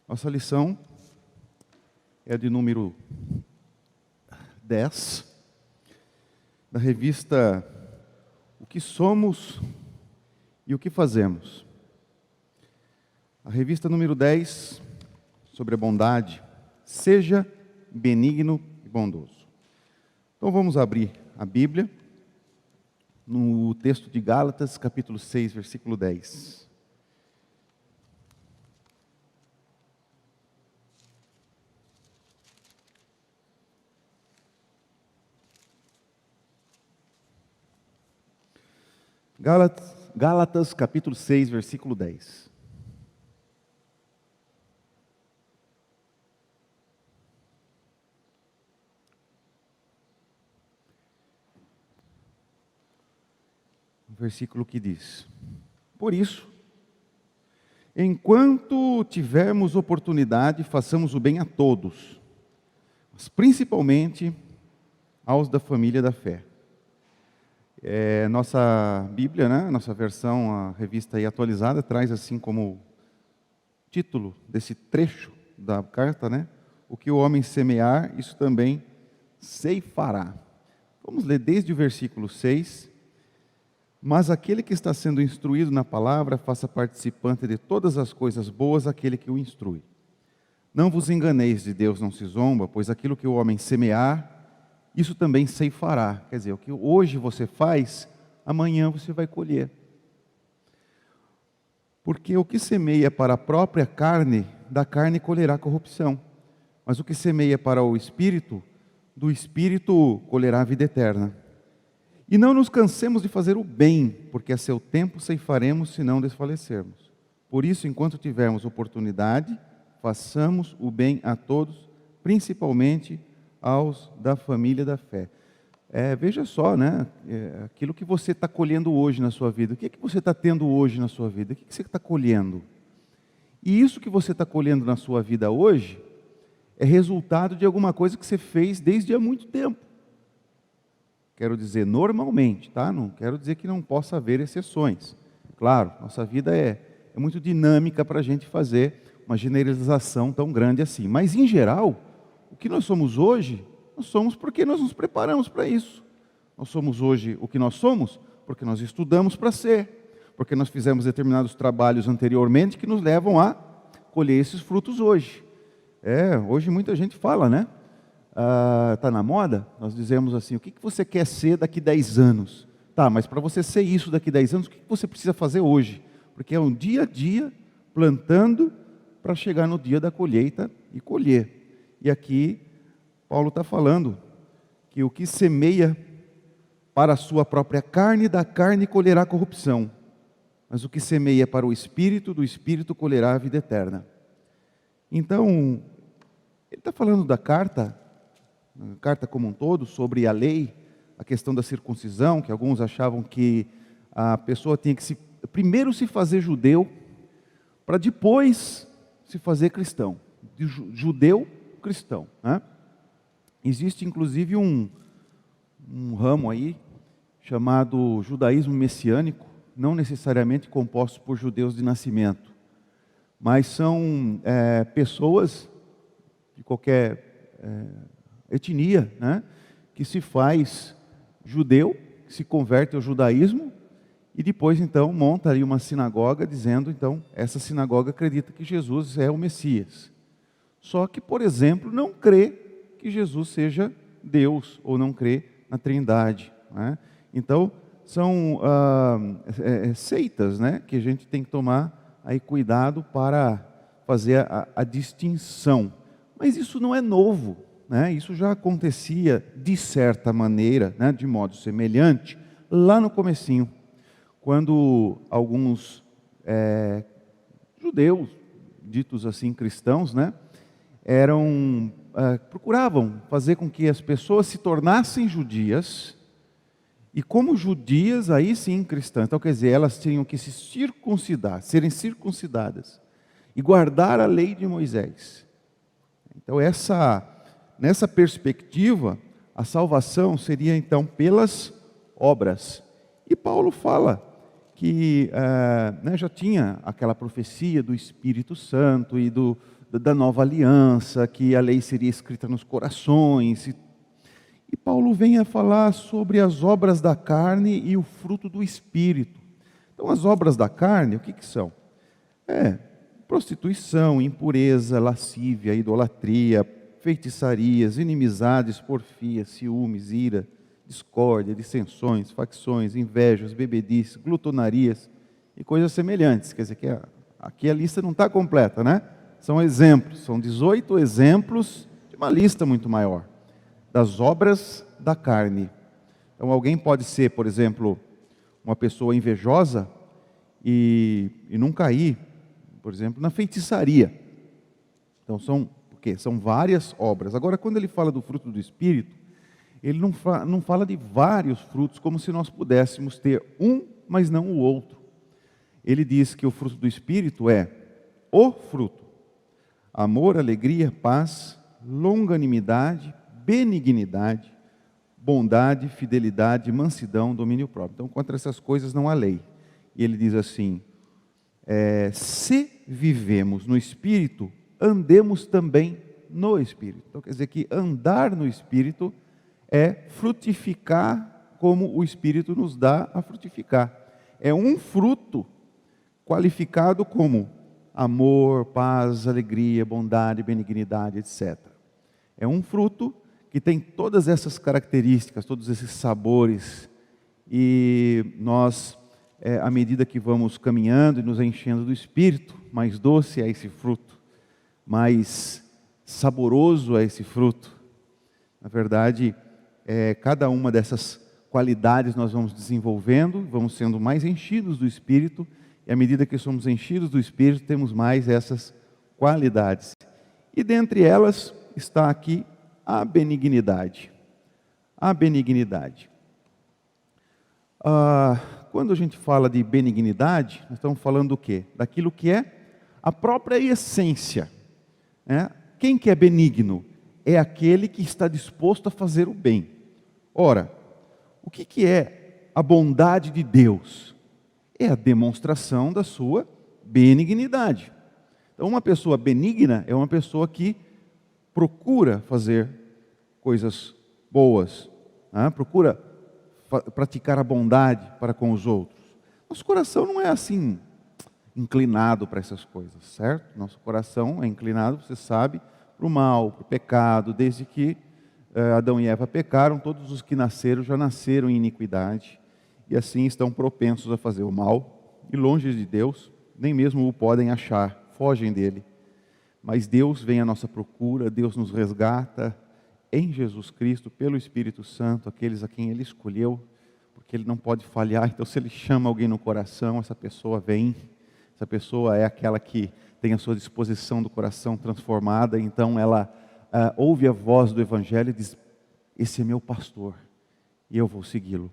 Nossa lição é de número 10, da revista O que Somos e o que Fazemos. A revista número 10, sobre a bondade. Seja benigno e bondoso. Então vamos abrir a Bíblia no texto de Gálatas, capítulo 6, versículo 10. Gálatas, capítulo 6, versículo 10. O versículo que diz: Por isso, enquanto tivermos oportunidade, façamos o bem a todos, mas principalmente aos da família da fé. Nossa Bíblia, né? Nossa versão, a revista aí atualizada, traz assim como título desse trecho da carta, né? O que o homem semear, isso também ceifará. Vamos ler desde o versículo 6. Mas aquele que está sendo instruído na palavra, faça participante de todas as coisas boas aquele que o instrui. Não vos enganeis, de Deus não se zomba, pois aquilo que o homem semear, isso também ceifará. Quer dizer, o que hoje você faz, amanhã você vai colher. Porque o que semeia para a própria carne, da carne colherá corrupção. Mas o que semeia para o Espírito, do Espírito colherá a vida eterna. E não nos cansemos de fazer o bem, porque a seu tempo ceifaremos se não desfalecermos. Por isso, enquanto tivermos oportunidade, façamos o bem a todos, principalmente aos da família da fé. Veja só, né? Aquilo que você está colhendo hoje na sua vida. O que você está tendo hoje na sua vida? O que você está colhendo? E isso que você está colhendo na sua vida hoje é resultado de alguma coisa que você fez desde há muito tempo. Quero dizer, normalmente, tá? Não quero dizer que não possa haver exceções. Claro, nossa vida é muito dinâmica para a gente fazer uma generalização tão grande assim. Mas, em geral, o que nós somos hoje, nós somos porque nós nos preparamos para isso. Nós somos hoje o que nós somos porque nós estudamos para ser. Porque nós fizemos determinados trabalhos anteriormente que nos levam a colher esses frutos hoje. Hoje muita gente fala, né? Está na moda, nós dizemos assim, o que você quer ser daqui 10 anos? Tá, mas para você ser isso daqui 10 anos, o que você precisa fazer hoje? Porque é um dia a dia, plantando, para chegar no dia da colheita e colher. E aqui, Paulo está falando que o que semeia para a sua própria carne, da carne colherá corrupção. Mas o que semeia para o Espírito, do Espírito colherá a vida eterna. Então, ele está falando da carta como um todo, sobre a lei, a questão da circuncisão, que alguns achavam que a pessoa tinha que primeiro se fazer judeu, para depois se fazer cristão. Judeu, cristão, né? Existe inclusive um ramo aí, chamado judaísmo messiânico, não necessariamente composto por judeus de nascimento, mas são pessoas de qualquer etnia, né, que se faz judeu, que se converte ao judaísmo e depois então monta ali uma sinagoga dizendo, então, essa sinagoga acredita que Jesus é o Messias. Só que, por exemplo, não crê que Jesus seja Deus ou não crê na Trindade, né? Então, são seitas, né, que a gente tem que tomar aí cuidado para fazer a distinção. Mas isso não é novo. Isso já acontecia de certa maneira, né, de modo semelhante, lá no comecinho, quando alguns judeus, ditos assim cristãos, né, procuravam fazer com que as pessoas se tornassem judias, e como judias, aí sim cristãs. Então, quer dizer, elas tinham que se circuncidar, serem circuncidadas, e guardar a lei de Moisés. Então, nessa perspectiva, a salvação seria então pelas obras. E Paulo fala que já tinha aquela profecia do Espírito Santo e da nova aliança, que a lei seria escrita nos corações. E Paulo vem a falar sobre as obras da carne e o fruto do Espírito. Então, as obras da carne, o que são? Prostituição, impureza, lascívia, idolatria, feitiçarias, inimizades, porfias, ciúmes, ira, discórdia, dissensões, facções, invejas, bebedices, glutonarias e coisas semelhantes. Quer dizer que aqui a lista não está completa, né? São exemplos, são 18 exemplos de uma lista muito maior, das obras da carne. Então alguém pode ser, por exemplo, uma pessoa invejosa e não cair, por exemplo, na feitiçaria. Então são várias obras. Agora, quando ele fala do fruto do Espírito, ele não fala de vários frutos, como se nós pudéssemos ter um, mas não o outro. Ele diz que o fruto do Espírito é o fruto: amor, alegria, paz, longanimidade, benignidade, bondade, fidelidade, mansidão, domínio próprio. Então, contra essas coisas não há lei. E ele diz assim, se vivemos no Espírito, andemos também no Espírito. Então, quer dizer que andar no Espírito é frutificar como o Espírito nos dá a frutificar. É um fruto qualificado como amor, paz, alegria, bondade, benignidade, etc. É um fruto que tem todas essas características, todos esses sabores, e nós, à medida que vamos caminhando e nos enchendo do Espírito, mais doce é esse fruto, mais saboroso é esse fruto. Na verdade, cada uma dessas qualidades nós vamos desenvolvendo, vamos sendo mais enchidos do Espírito, e à medida que somos enchidos do Espírito, temos mais essas qualidades. E dentre elas está aqui a benignidade. A benignidade. Quando a gente fala de benignidade, nós estamos falando do quê? Daquilo que é a própria essência. Quem que é benigno? É aquele que está disposto a fazer o bem. Ora, o que é a bondade de Deus? É a demonstração da sua benignidade. Então, uma pessoa benigna é uma pessoa que procura fazer coisas boas, procura praticar a bondade para com os outros. Nosso coração não é assim, inclinado para essas coisas, certo? Nosso coração é inclinado, você sabe, para o mal, para o pecado. Desde que Adão e Eva pecaram, todos os que nasceram já nasceram em iniquidade, e assim estão propensos a fazer o mal, e longe de Deus, nem mesmo o podem achar, fogem dele. Mas Deus vem à nossa procura, Deus nos resgata em Jesus Cristo, pelo Espírito Santo, aqueles a quem Ele escolheu, porque Ele não pode falhar. Então, se Ele chama alguém no coração, essa pessoa vem, essa pessoa é aquela que tem a sua disposição do coração transformada, então ela ouve a voz do Evangelho e diz, esse é meu pastor, e eu vou segui-lo.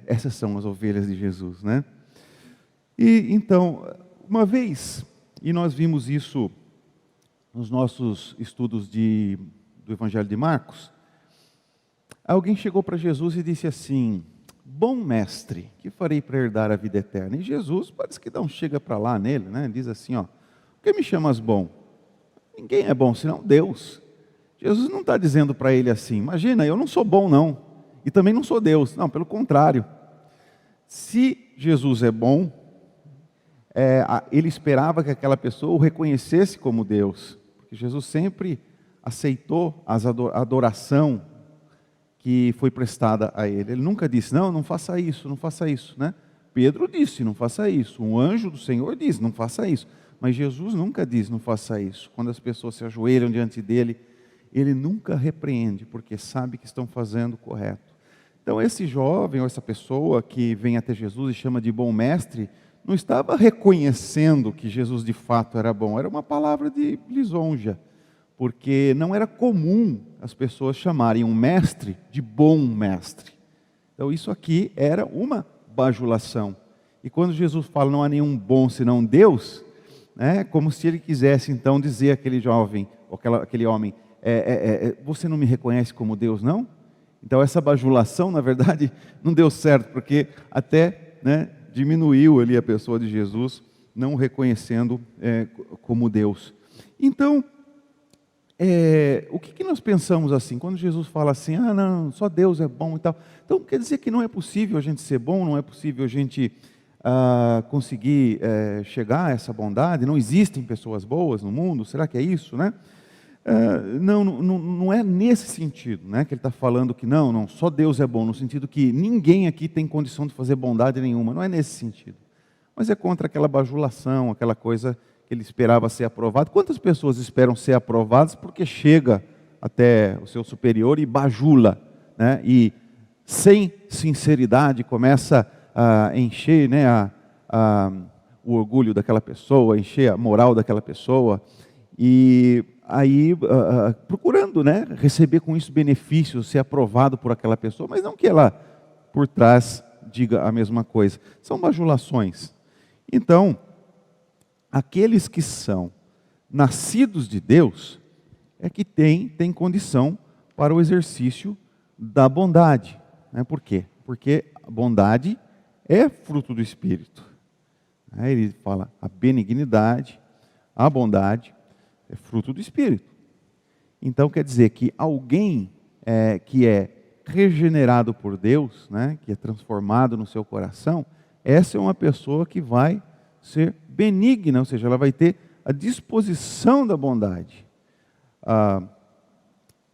Essas são as ovelhas de Jesus, né? E então, uma vez, e nós vimos isso nos nossos estudos do Evangelho de Marcos, alguém chegou para Jesus e disse assim, bom mestre, que farei para herdar a vida eterna? E Jesus parece que dá um chega para lá nele, né? Diz assim, por que me chamas bom? Ninguém é bom senão Deus. Jesus não está dizendo para ele assim, imagina, eu não sou bom não, e também não sou Deus. Não, pelo contrário. Se Jesus é bom, ele esperava que aquela pessoa o reconhecesse como Deus, porque Jesus sempre aceitou a adoração que foi prestada a ele. Ele nunca disse, não faça isso, não faça isso, né? Pedro disse, não faça isso. Um anjo do Senhor disse, não faça isso. Mas Jesus nunca diz, não faça isso. Quando as pessoas se ajoelham diante dele, ele nunca repreende, porque sabe que estão fazendo o correto. Então esse jovem, ou essa pessoa que vem até Jesus e chama de bom mestre, não estava reconhecendo que Jesus de fato era bom, era uma palavra de lisonja, porque não era comum as pessoas chamarem um mestre de bom mestre. Então isso aqui era uma bajulação. E quando Jesus fala não há nenhum bom senão Deus, como se ele quisesse então dizer àquele jovem, ou aquele homem, você não me reconhece como Deus não? Então essa bajulação na verdade não deu certo, porque até Diminuiu ali a pessoa de Jesus, não o reconhecendo como Deus. Então, o que nós pensamos assim? Quando Jesus fala assim, não, só Deus é bom e tal. Então, quer dizer que não é possível a gente ser bom, não é possível a gente conseguir chegar a essa bondade? Não existem pessoas boas no mundo? Será que é isso, né? Não é nesse sentido, né, que ele está falando que não, só Deus é bom, no sentido que ninguém aqui tem condição de fazer bondade nenhuma, não é nesse sentido. Mas é contra aquela bajulação, aquela coisa que ele esperava ser aprovado. Quantas pessoas esperam ser aprovadas porque chega até o seu superior e bajula, né, e sem sinceridade começa a encher, né, o orgulho daquela pessoa, encher a moral daquela pessoa, e aí procurando, né, receber com isso benefícios, ser aprovado por aquela pessoa, mas não que ela por trás diga a mesma coisa. São bajulações. Então, aqueles que são nascidos de Deus é que têm condição para o exercício da bondade, né? Por quê? Porque a bondade é fruto do Espírito. Aí ele fala a benignidade, a bondade é fruto do Espírito. Então quer dizer que alguém que é regenerado por Deus, né, que é transformado no seu coração, essa é uma pessoa que vai ser benigna, ou seja, ela vai ter a disposição da bondade.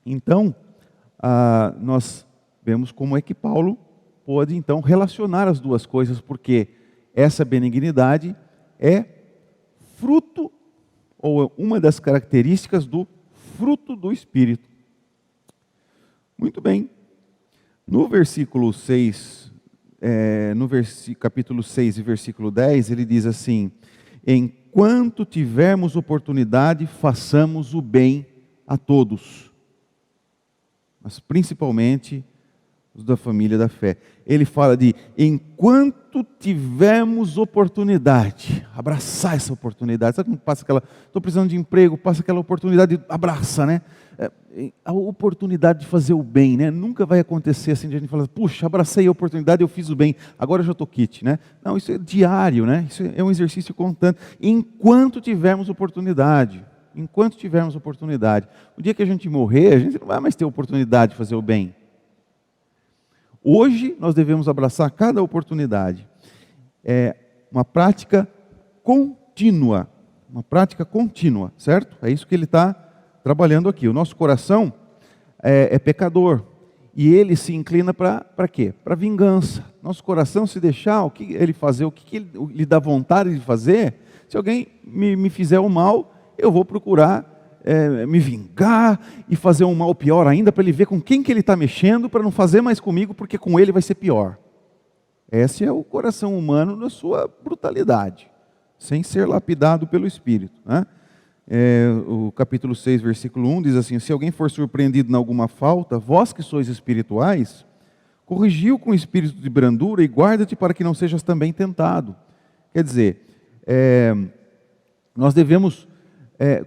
Então, nós vemos como é que Paulo pode então relacionar as duas coisas, porque essa benignidade é fruto, ou uma das características do fruto do Espírito. Muito bem. No versículo 6, capítulo 6 e versículo 10, ele diz assim: enquanto tivermos oportunidade, façamos o bem a todos, mas principalmente os da família da fé. Ele fala de enquanto tivermos oportunidade, abraçar essa oportunidade. Sabe quando passa aquela, estou precisando de emprego, passa aquela oportunidade, abraça, né? A oportunidade de fazer o bem, né? Nunca vai acontecer assim, de a gente falar, puxa, abracei a oportunidade, eu fiz o bem, agora eu já estou quite, né? Não, isso é diário, né? Isso é um exercício constante. Enquanto tivermos oportunidade, o dia que a gente morrer, a gente não vai mais ter oportunidade de fazer o bem. Hoje nós devemos abraçar cada oportunidade. É uma prática contínua, certo? É isso que ele está trabalhando aqui. O nosso coração é pecador e ele se inclina para quê? Para vingança. Nosso coração, se deixar o que ele fazer, o que ele lhe dá vontade de fazer, se alguém me fizer o mal, eu vou procurar me vingar e fazer um mal pior ainda, para ele ver com quem que ele está mexendo, para não fazer mais comigo, porque com ele vai ser pior. Esse é o coração humano na sua brutalidade, sem ser lapidado pelo Espírito, né? O capítulo 6, versículo 1 diz assim: se alguém for surpreendido em alguma falta, vós que sois espirituais, corrigiu com espírito de brandura e guarda-te para que não sejas também tentado. Quer dizer, nós devemos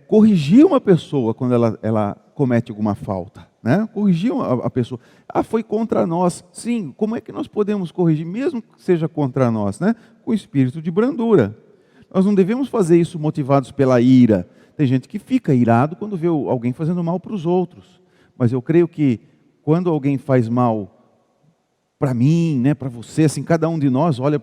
corrigir uma pessoa quando ela comete alguma falta, né? Corrigir a pessoa. Foi contra nós. Sim, como é que nós podemos corrigir, mesmo que seja contra nós, né? Com espírito de brandura. Nós não devemos fazer isso motivados pela ira. Tem gente que fica irado quando vê alguém fazendo mal para os outros. Mas eu creio que quando alguém faz mal para mim, né, para você, assim, cada um de nós olha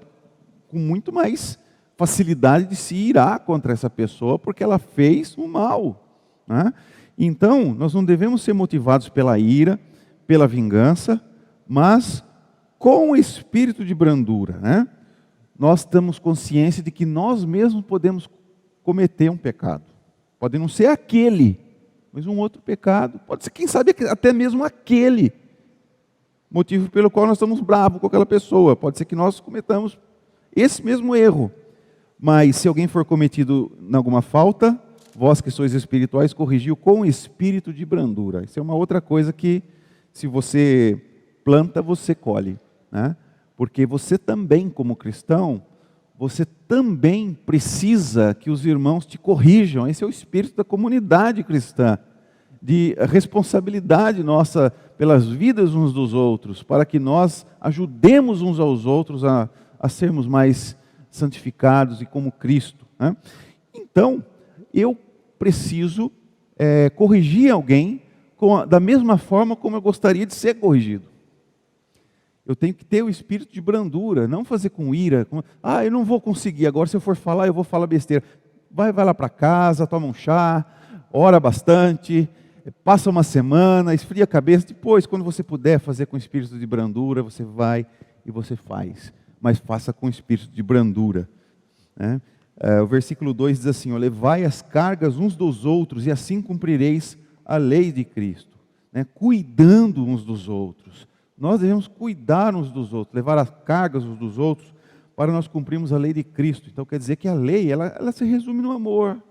com muito mais facilidade de se irar contra essa pessoa, porque ela fez o mal, né? Então, nós não devemos ser motivados pela ira, pela vingança, mas com o espírito de brandura, né? Nós temos consciência de que nós mesmos podemos cometer um pecado. Pode não ser aquele, mas um outro pecado. Pode ser, quem sabe, até mesmo aquele motivo pelo qual nós estamos bravos com aquela pessoa. Pode ser que nós cometamos esse mesmo erro. Mas se alguém for cometido em alguma falta, vós que sois espirituais, corrigiu com espírito de brandura. Isso é uma outra coisa que, se você planta, você colhe, né? Porque você também, como cristão, você também precisa que os irmãos te corrijam. Esse é o espírito da comunidade cristã, de responsabilidade nossa pelas vidas uns dos outros, para que nós ajudemos uns aos outros a a sermos mais santificados e como Cristo, né? Então, eu preciso corrigir alguém da mesma forma como eu gostaria de ser corrigido. Eu tenho que ter o espírito de brandura, não fazer com ira. Eu não vou conseguir, agora se eu for falar, eu vou falar besteira. Vai lá para casa, toma um chá, ora bastante, passa uma semana, esfria a cabeça. Depois, quando você puder fazer com espírito de brandura, você vai e você faz. Mas faça com espírito de brandura, né? O versículo 2 diz assim: levai as cargas uns dos outros e assim cumprireis a lei de Cristo, né? Cuidando uns dos outros. Nós devemos cuidar uns dos outros, levar as cargas uns dos outros, para nós cumprirmos a lei de Cristo. Então quer dizer que a lei, ela se resume no amor.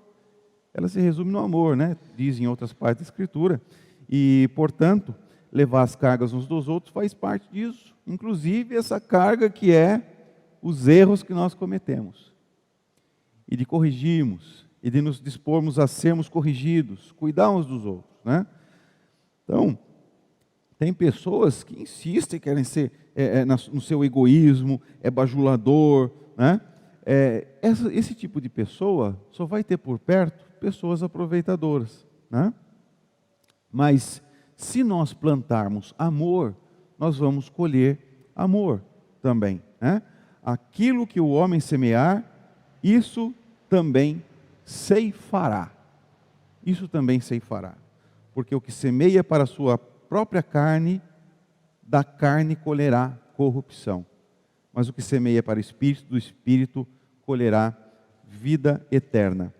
Ela se resume no amor, né? Diz em outras partes da Escritura. E, portanto, levar as cargas uns dos outros faz parte disso. Inclusive essa carga que é os erros que nós cometemos. E de corrigirmos, e de nos dispormos a sermos corrigidos, cuidar uns dos outros, né? Então, tem pessoas que insistem, querem ser no seu egoísmo, bajulador, né? Esse tipo de pessoa só vai ter por perto pessoas aproveitadoras, né? Mas se nós plantarmos amor, nós vamos colher amor também, né? Aquilo que o homem semear, isso também ceifará. Isso também ceifará. Porque o que semeia para a sua própria carne, da carne colherá corrupção. Mas o que semeia para o Espírito, do Espírito colherá vida eterna.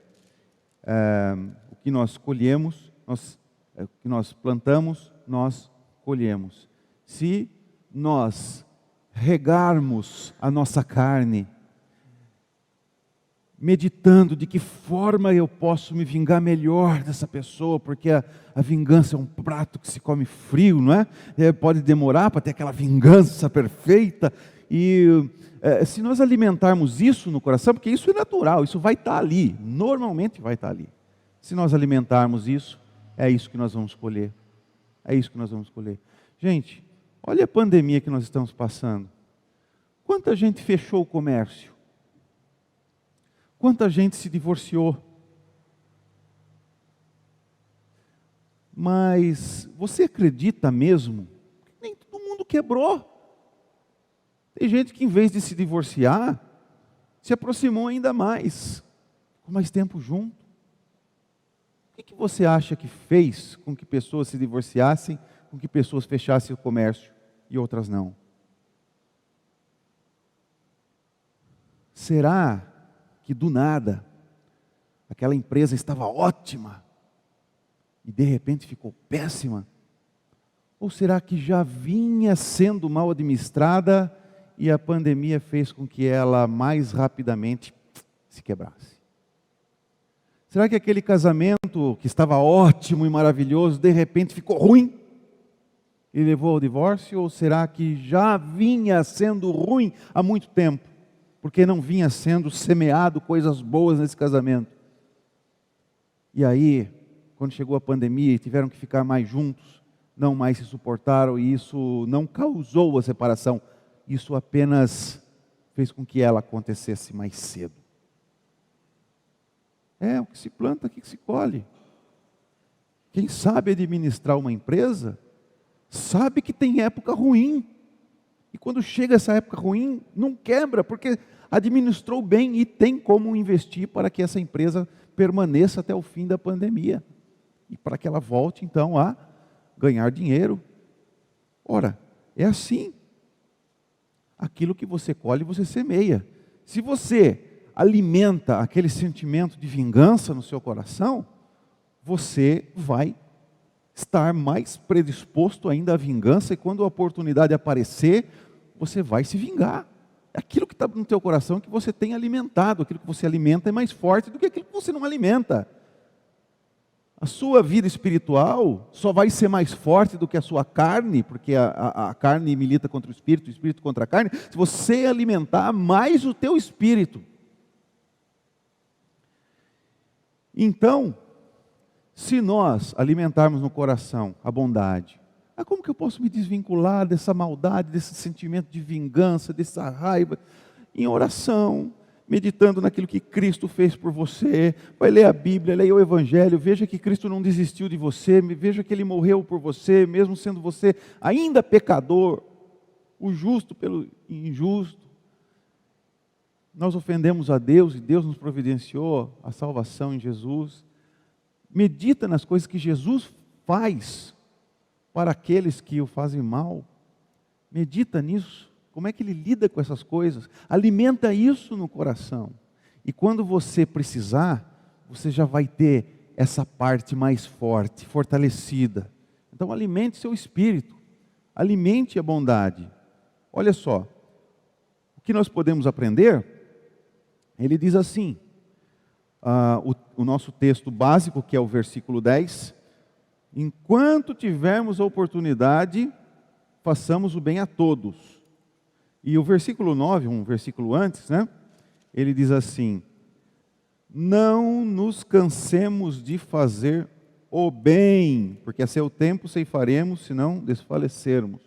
O que nós colhemos, o que nós plantamos, nós colhemos. Se nós regarmos a nossa carne, meditando de que forma eu posso me vingar melhor dessa pessoa, porque a vingança é um prato que se come frio, não é? Pode demorar para ter aquela vingança perfeita. E se nós alimentarmos isso no coração, porque isso é natural, isso vai estar ali, normalmente vai estar ali. Se nós alimentarmos isso, é isso que nós vamos colher. É isso que nós vamos colher. Gente, olha a pandemia que nós estamos passando. Quanta gente fechou o comércio? Quanta gente se divorciou? Mas você acredita mesmo que nem todo mundo quebrou? Tem gente que em vez de se divorciar, se aproximou ainda mais, com mais tempo junto. O que você acha que fez com que pessoas se divorciassem, com que pessoas fechassem o comércio e outras não? Será que do nada, aquela empresa estava ótima e de repente ficou péssima? Ou será que já vinha sendo mal administrada e a pandemia fez com que ela mais rapidamente se quebrasse? Será que aquele casamento que estava ótimo e maravilhoso, de repente ficou ruim e levou ao divórcio? Ou será que já vinha sendo ruim há muito tempo, porque não vinha sendo semeado coisas boas nesse casamento? E aí, quando chegou a pandemia e tiveram que ficar mais juntos, não mais se suportaram, e isso não causou a separação, isso apenas fez com que ela acontecesse mais cedo. O que se planta, o que se colhe. Quem sabe administrar uma empresa, sabe que tem época ruim. E quando chega essa época ruim, não quebra, porque administrou bem e tem como investir para que essa empresa permaneça até o fim da pandemia. E para que ela volte então a ganhar dinheiro. Ora, é assim. Aquilo que você colhe, você semeia. Se você alimenta aquele sentimento de vingança no seu coração, você vai estar mais predisposto ainda à vingança, e quando a oportunidade aparecer, você vai se vingar. Aquilo que está no teu coração que você tem alimentado, aquilo que você alimenta é mais forte do que aquilo que você não alimenta. A sua vida espiritual só vai ser mais forte do que a sua carne, porque a carne milita contra o espírito contra a carne, se você alimentar mais o teu espírito. Então, se nós alimentarmos no coração a bondade, como que eu posso me desvincular dessa maldade, desse sentimento de vingança, dessa raiva? em oração, meditando naquilo que Cristo fez por você. Vai ler a Bíblia, leia o Evangelho, veja que Cristo não desistiu de você, veja que Ele morreu por você, mesmo sendo você ainda pecador, o justo pelo injusto. Nós ofendemos a Deus e Deus nos providenciou a salvação em Jesus. Medita nas coisas que Jesus faz para aqueles que o fazem mal. Medita nisso. Como é que Ele lida com essas coisas? Alimenta isso no coração. E quando você precisar, você já vai ter essa parte mais forte, fortalecida. Então alimente seu espírito. Alimente a bondade. Olha só. O que nós podemos aprender? Ele diz assim, o nosso texto básico, que é o versículo 10, enquanto tivermos a oportunidade, façamos o bem a todos. E o versículo 9, um versículo antes, né? Ele diz assim, não nos cansemos de fazer o bem, porque a seu tempo ceifaremos, se não desfalecermos.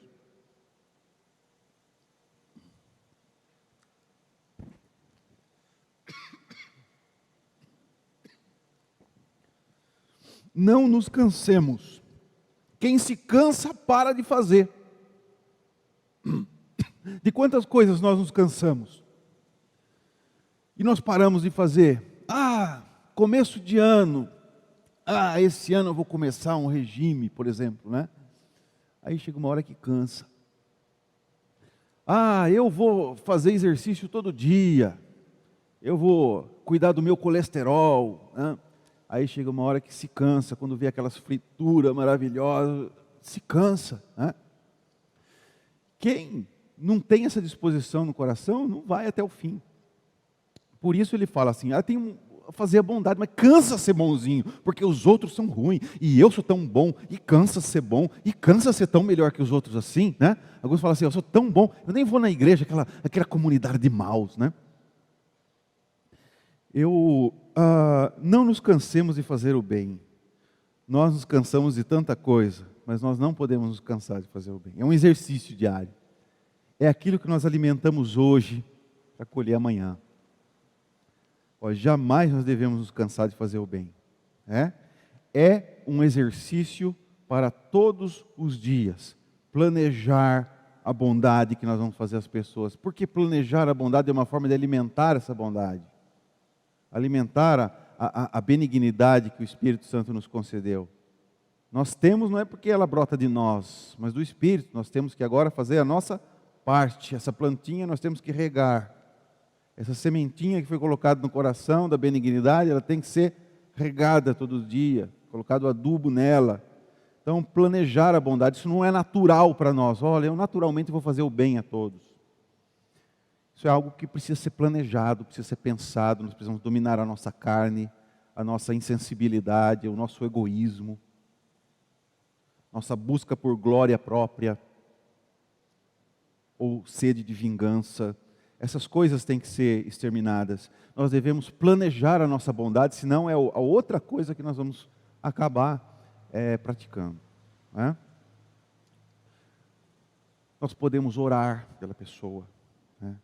Não nos cansemos. Quem se cansa, para de fazer. De quantas coisas nós nos cansamos? E nós paramos de fazer. Começo de ano. Esse ano eu vou começar um regime, por exemplo, né? Aí chega uma hora que cansa. Eu vou fazer exercício todo dia. Eu vou cuidar do meu colesterol, né? Aí chega uma hora que se cansa, quando vê aquelas frituras maravilhosas, se cansa, né? Quem não tem essa disposição no coração, não vai até o fim. Por isso ele fala assim, tem que fazer a bondade, mas cansa ser bonzinho, porque os outros são ruins, e eu sou tão bom, e cansa ser bom, e cansa ser tão melhor que os outros assim, né? Alguns falam assim, eu sou tão bom, eu nem vou na igreja, aquela comunidade de maus, né? Não nos cansemos de fazer o bem. Nós nos cansamos de tanta coisa, mas nós não podemos nos cansar de fazer o bem. É um exercício diário. É aquilo que nós alimentamos hoje para colher amanhã. Jamais nós devemos nos cansar de fazer o bem. É um exercício para todos os dias. Planejar a bondade que nós vamos fazer às pessoas. Porque planejar a bondade é uma forma de alimentar essa bondade. Alimentar a benignidade que o Espírito Santo nos concedeu. Nós temos, não é porque ela brota de nós, mas do Espírito. Nós temos que agora fazer a nossa parte. Essa plantinha nós temos que regar. Essa sementinha que foi colocada no coração da benignidade, ela tem que ser regada todo dia, colocado adubo nela. Então, planejar a bondade, isso não é natural para nós. Olha, eu naturalmente vou fazer o bem a todos. Isso é algo que precisa ser planejado, precisa ser pensado. Nós precisamos dominar a nossa carne, a nossa insensibilidade, o nosso egoísmo, nossa busca por glória própria, ou sede de vingança. Essas coisas têm que ser exterminadas. Nós devemos planejar a nossa bondade, senão é a outra coisa que nós vamos acabar praticando. Né? Nós podemos orar pela pessoa. Né?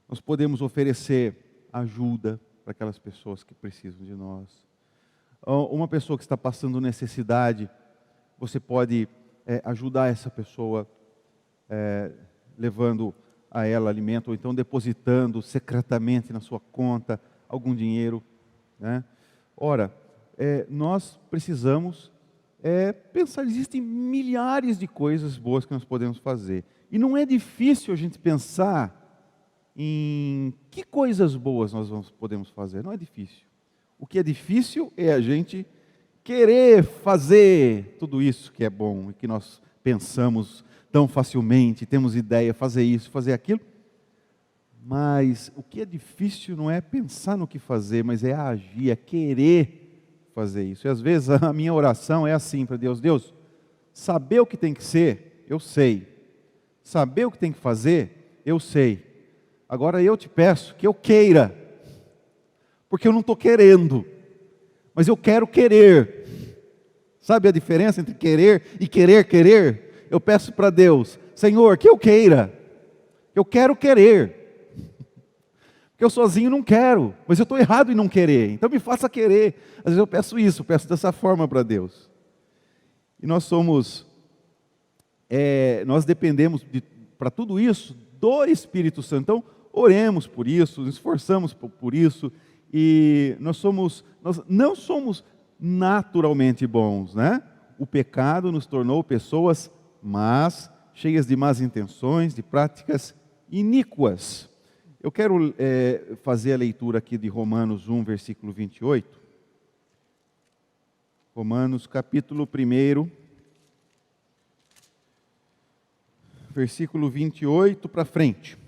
Nós podemos oferecer ajuda para aquelas pessoas que precisam de nós. Uma pessoa que está passando necessidade, você pode ajudar essa pessoa levando a ela alimento, ou então depositando secretamente na sua conta algum dinheiro. Né? Ora, nós precisamos pensar, existem milhares de coisas boas que nós podemos fazer. E não é difícil a gente pensar em que coisas boas nós podemos fazer. Não é difícil. O que é difícil é a gente querer fazer tudo isso que é bom e que nós pensamos tão facilmente, temos ideia, fazer isso, fazer aquilo. Mas o que é difícil não é pensar no que fazer, mas é agir, é querer fazer isso. E às vezes a minha oração é assim para Deus: Deus, saber o que tem que ser, eu sei. Saber o que tem que fazer, eu sei. Agora eu te peço que eu queira, porque eu não estou querendo, mas eu quero querer. Sabe a diferença entre querer e eu peço para Deus: Senhor, que eu queira, eu quero querer. Porque eu sozinho não quero, mas eu estou errado em não querer, então me faça querer. Às vezes eu peço isso, peço dessa forma para Deus. E nós dependemos para tudo isso do Espírito Santo. Então, oremos por isso, nos esforçamos por isso, e nós não somos naturalmente bons, né? O pecado nos tornou pessoas más, cheias de más intenções, de práticas iníquas. Eu quero fazer a leitura aqui de Romanos 1, versículo 28. Romanos, capítulo 1, versículo 28 para frente.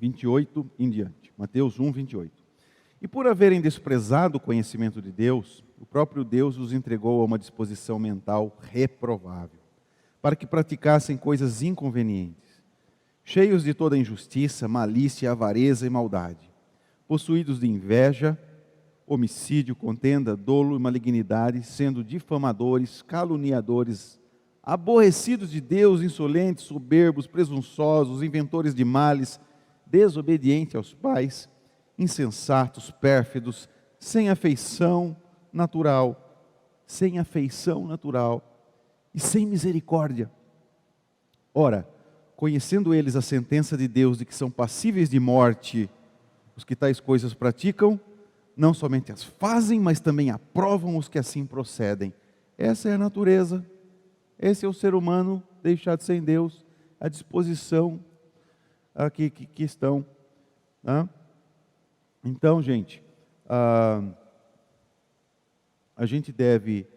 Em diante. Mateus 1, 28. E por haverem desprezado o conhecimento de Deus, o próprio Deus os entregou a uma disposição mental reprovável, para que praticassem coisas inconvenientes, cheios de toda injustiça, malícia, avareza e maldade, possuídos de inveja, homicídio, contenda, dolo e malignidade, sendo difamadores, caluniadores, aborrecidos de Deus, insolentes, soberbos, presunçosos, inventores de males, desobedientes aos pais, insensatos, pérfidos, sem afeição natural e sem misericórdia. Ora, conhecendo eles a sentença de Deus de que são passíveis de morte os que tais coisas praticam, não somente as fazem, mas também aprovam os que assim procedem. Essa é a natureza, esse é o ser humano deixado sem Deus, a disposição aqui que estão. Tá? Então, gente, a gente deve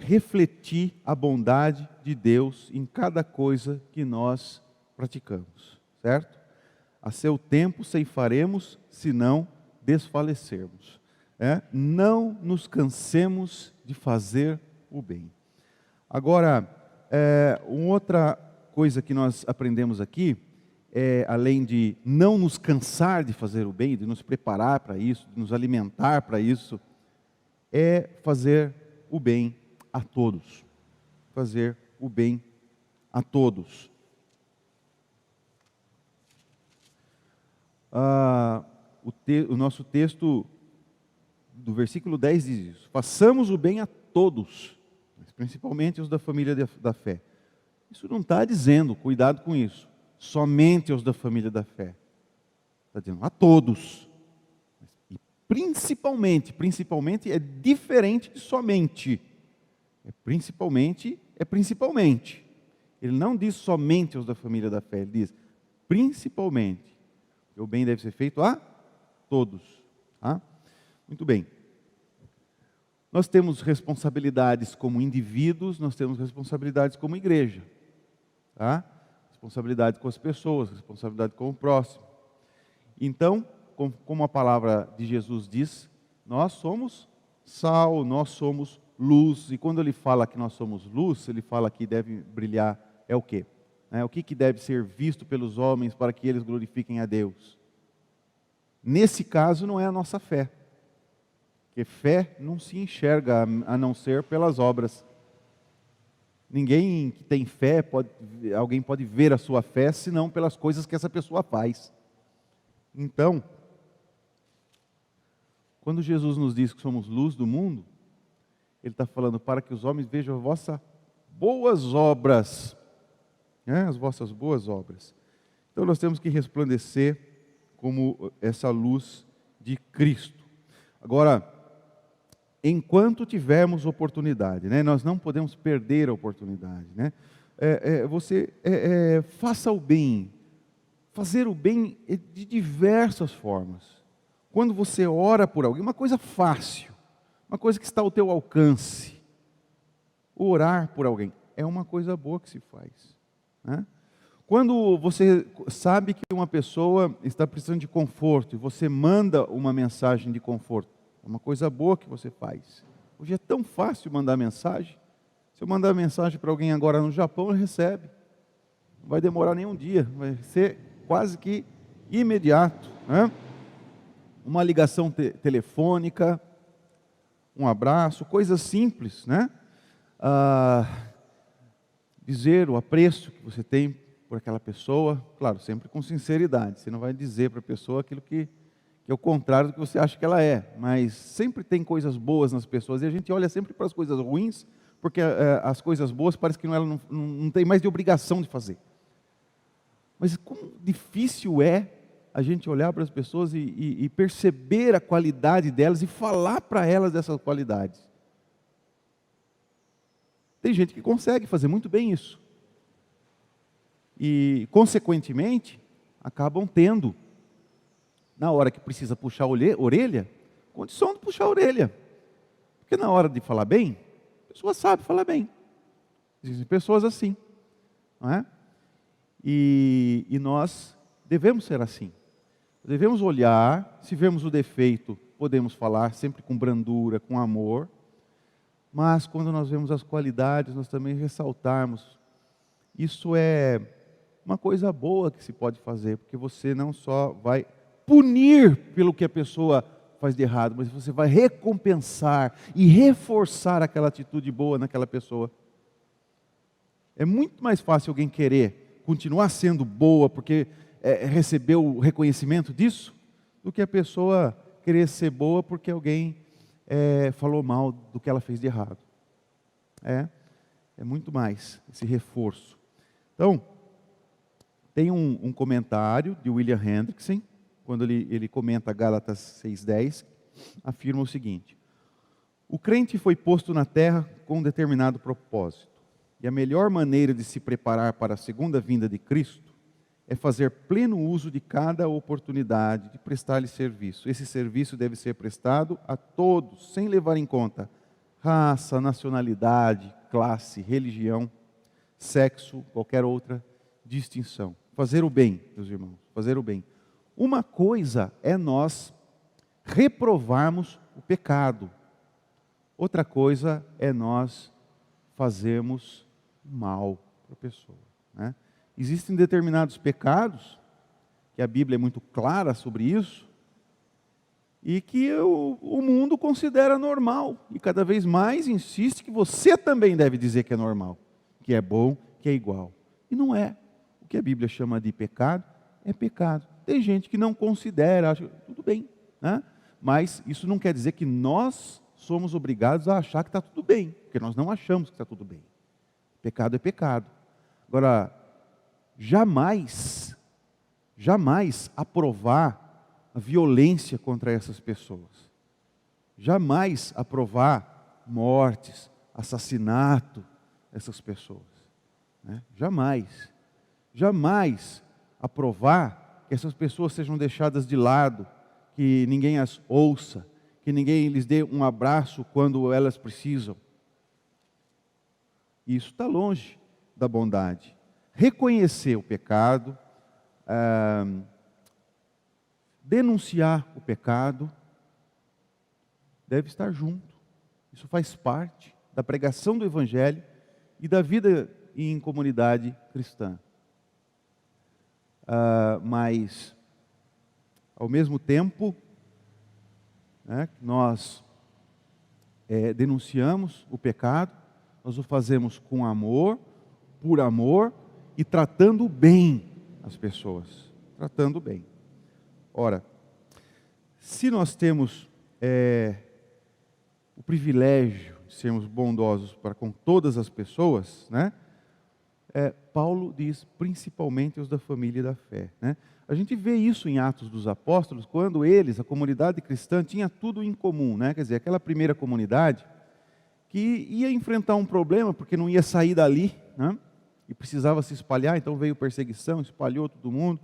refletir a bondade de Deus em cada coisa que nós praticamos, certo? A seu tempo ceifaremos, se não desfalecermos. Não nos cansemos de fazer o bem. Agora, uma outra coisa que nós aprendemos aqui, além de não nos cansar de fazer o bem, de nos preparar para isso, de nos alimentar para isso, é fazer o bem a todos. Fazer o bem a todos. O nosso texto do versículo 10 diz isso: façamos o bem a todos, principalmente os da família da fé. Isso não está dizendo, cuidado com isso, somente os da família da fé. Está dizendo a todos. E principalmente é diferente de somente. Principalmente. Ele não diz somente os da família da fé, ele diz principalmente. O bem deve ser feito a todos. Tá? Muito bem. Nós temos responsabilidades como indivíduos, nós temos responsabilidades como igreja. Tá? Responsabilidade com as pessoas, responsabilidade com o próximo. Então, como a palavra de Jesus diz, nós somos sal, nós somos luz. E quando ele fala que nós somos luz, ele fala que deve brilhar, é o quê? O que deve ser visto pelos homens para que eles glorifiquem a Deus? Nesse caso não é a nossa fé. Porque fé não se enxerga a não ser pelas obras. Ninguém que tem fé, alguém pode ver a sua fé, senão pelas coisas que essa pessoa faz. Então, quando Jesus nos diz que somos luz do mundo, Ele está falando para que os homens vejam as vossas boas obras. As vossas boas obras. Então nós temos que resplandecer como essa luz de Cristo. Agora, enquanto tivermos oportunidade, nós não podemos perder a oportunidade. Você faça o bem. Fazer o bem de diversas formas. Quando você ora por alguém, uma coisa fácil, uma coisa que está ao teu alcance. Orar por alguém é uma coisa boa que se faz. Quando você sabe que uma pessoa está precisando de conforto e você manda uma mensagem de conforto, é uma coisa boa que você faz. Hoje é tão fácil mandar mensagem. Se eu mandar mensagem para alguém agora no Japão, ele recebe. Não vai demorar nem um dia, vai ser quase que imediato. Uma ligação telefônica, um abraço, coisas simples. dizer o apreço que você tem por aquela pessoa, claro, sempre com sinceridade. Você não vai dizer para a pessoa aquilo que é o contrário do que você acha que ela é, mas sempre tem coisas boas nas pessoas, e a gente olha sempre para as coisas ruins, porque as coisas boas parece que ela não tem mais de obrigação de fazer. Mas como difícil é a gente olhar para as pessoas e perceber a qualidade delas e falar para elas dessas qualidades. Tem gente que consegue fazer muito bem isso. E, consequentemente, acabam tendo, na hora que precisa puxar a orelha, condição de puxar a orelha. Porque na hora de falar bem, a pessoa sabe falar bem. Existem pessoas assim, não é? E nós devemos ser assim. Devemos olhar, se vemos o defeito, podemos falar sempre com brandura, com amor, mas quando nós vemos as qualidades, nós também ressaltarmos. Isso é uma coisa boa que se pode fazer, porque você não só vai punir pelo que a pessoa faz de errado, mas você vai recompensar e reforçar aquela atitude boa naquela pessoa. É muito mais fácil alguém querer continuar sendo boa porque recebeu o reconhecimento disso, do que a pessoa querer ser boa porque alguém falou mal do que ela fez de errado. É muito mais esse reforço. Então, tem um comentário de William Hendrickson, quando ele comenta Gálatas 6,10, afirma o seguinte: o crente foi posto na terra com um determinado propósito, e a melhor maneira de se preparar para a segunda vinda de Cristo é fazer pleno uso de cada oportunidade de prestar-lhe serviço. Esse serviço deve ser prestado a todos, sem levar em conta raça, nacionalidade, classe, religião, sexo, qualquer outra distinção. Fazer o bem, meus irmãos, fazer o bem. Uma coisa é nós reprovarmos o pecado. Outra coisa é nós fazermos mal para a pessoa, né? Existem determinados pecados, que a Bíblia é muito clara sobre isso, e que o mundo considera normal, e cada vez mais insiste que você também deve dizer que é normal, que é bom, que é igual. E não é. O que a Bíblia chama de pecado, é pecado. Tem gente que não considera, acha tudo bem, né? Mas isso não quer dizer que nós somos obrigados a achar que está tudo bem, porque nós não achamos que está tudo bem. Pecado é pecado. Agora, jamais aprovar a violência contra essas pessoas. Jamais aprovar mortes, assassinato dessas pessoas, né? Jamais. Jamais aprovar que essas pessoas sejam deixadas de lado, que ninguém as ouça, que ninguém lhes dê um abraço quando elas precisam. Isso está longe da bondade. Reconhecer o pecado, denunciar o pecado, deve estar junto. Isso faz parte da pregação do Evangelho e da vida em comunidade cristã. Mas, ao mesmo tempo, né, nós denunciamos o pecado, nós o fazemos com amor, por amor e tratando bem as pessoas. Tratando bem. Ora, se nós temos o privilégio de sermos bondosos para com todas as pessoas, né? Paulo diz principalmente os da família e da fé, né? A gente vê isso em Atos dos Apóstolos, quando eles, a comunidade cristã, tinha tudo em comum, né? Quer dizer, aquela primeira comunidade que ia enfrentar um problema, porque não ia sair dali, né? E precisava se espalhar, então veio perseguição, espalhou todo mundo,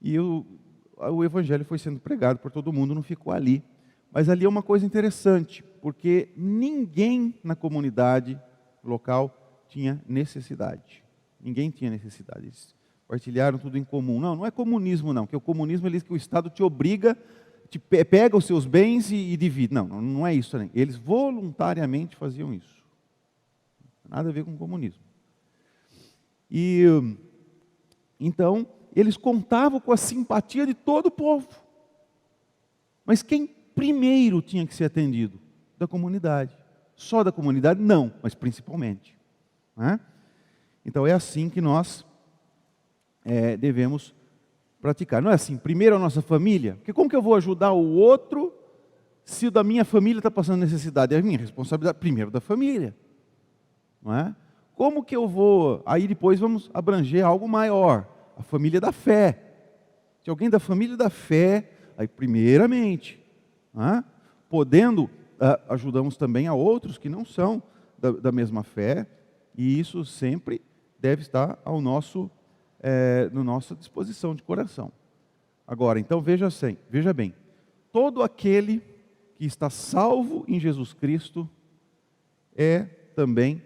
e o Evangelho foi sendo pregado por todo mundo, não ficou ali. Mas ali é uma coisa interessante, porque ninguém na comunidade local tinha necessidade. Ninguém tinha necessidade. Eles partilharam tudo em comum. Não é comunismo não, porque o comunismo ele diz que o Estado te obriga, pega os seus bens e divide. Não é isso também. Eles voluntariamente faziam isso. Nada a ver com o comunismo. E então, eles contavam com a simpatia de todo o povo. Mas quem primeiro tinha que ser atendido? Da comunidade. Só da comunidade? Não, mas principalmente. Né? Então é assim que nós devemos praticar. Não é assim, primeiro a nossa família, porque como que eu vou ajudar o outro se o da minha família está passando necessidade? É a minha responsabilidade, primeiro da família, não é? Como que eu vou, aí depois vamos abranger algo maior, a família da fé. Se alguém da família da fé, aí primeiramente, não é? Podendo, ajudamos também a outros que não são da mesma fé, e isso sempre deve estar ao nosso na nossa disposição de coração. Agora, então veja bem, todo aquele que está salvo em Jesus Cristo é também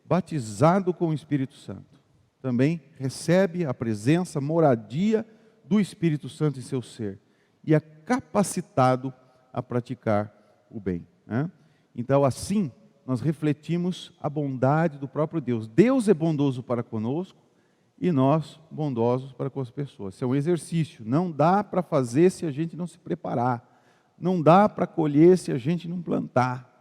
batizado com o Espírito Santo. Também recebe a presença, moradia do Espírito Santo em seu ser e é capacitado a praticar o bem, né? Então, assim, nós refletimos a bondade do próprio Deus. Deus é bondoso para conosco e nós bondosos para com as pessoas. Isso é um exercício. Não dá para fazer se a gente não se preparar. Não dá para colher se a gente não plantar.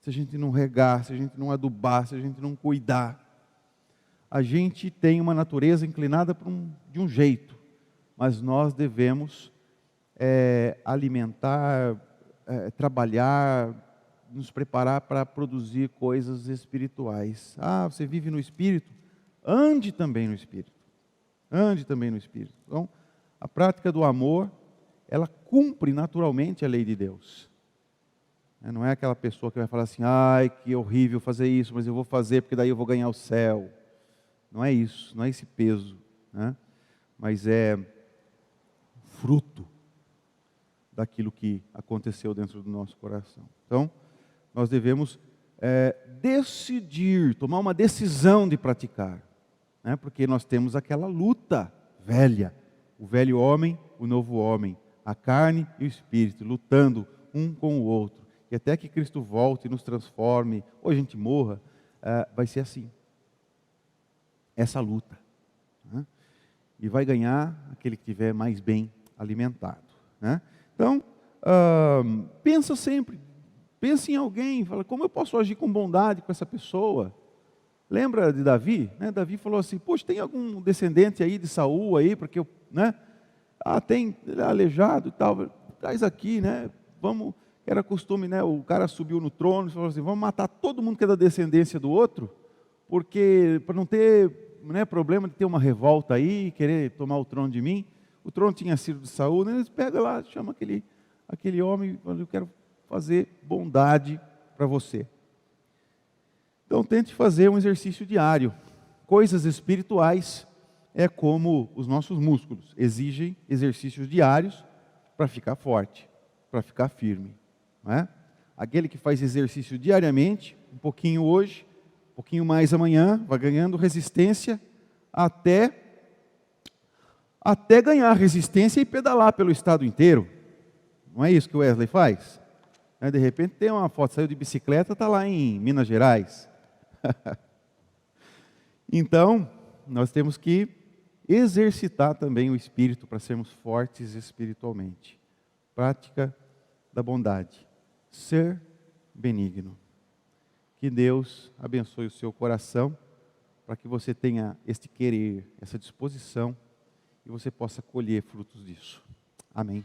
Se a gente não regar, se a gente não adubar, se a gente não cuidar. A gente tem uma natureza inclinada de um jeito, mas nós devemos alimentar, trabalhar, nos preparar para produzir coisas espirituais. Ah, você vive no Espírito? Ande também no Espírito. Ande também no Espírito. Então, a prática do amor, ela cumpre naturalmente a lei de Deus. Não é aquela pessoa que vai falar assim, ai, que horrível fazer isso, mas eu vou fazer porque daí eu vou ganhar o céu. Não é isso, não é esse peso, né? Mas é fruto daquilo que aconteceu dentro do nosso coração. Então, nós devemos decidir, tomar uma decisão de praticar, né? Porque nós temos aquela luta velha, o velho homem, o novo homem, a carne e o espírito, lutando um com o outro. E até que Cristo volte e nos transforme, ou a gente morra, vai ser assim. Essa luta, né? E vai ganhar aquele que estiver mais bem alimentado, né? Então, pensa em alguém, fala, como eu posso agir com bondade com essa pessoa? Lembra de Davi? Né? Davi falou assim, poxa, tem algum descendente aí de Saul aí, porque eu, né? Tem aleijado e tal, traz aqui, né? Vamos, era costume, né? O cara subiu no trono e falou assim, vamos matar todo mundo que é da descendência do outro, porque para não ter, né, problema de ter uma revolta aí, querer tomar o trono de mim. O trono tinha sido de Saul, né? Eles pegam lá, chama aquele homem e falam, eu quero fazer bondade para você. Então tente fazer um exercício diário. Coisas espirituais é como os nossos músculos, exigem exercícios diários para ficar forte, para ficar firme, não é? Aquele que faz exercício diariamente, um pouquinho hoje, um pouquinho mais amanhã, vai ganhando resistência até ganhar resistência e pedalar pelo estado inteiro. Não é isso que o Wesley faz? De repente tem uma foto, saiu de bicicleta, está lá em Minas Gerais. Então, nós temos que exercitar também o espírito para sermos fortes espiritualmente. Prática da bondade. Ser benigno. Que Deus abençoe o seu coração, para que você tenha este querer, essa disposição, e você possa colher frutos disso. Amém.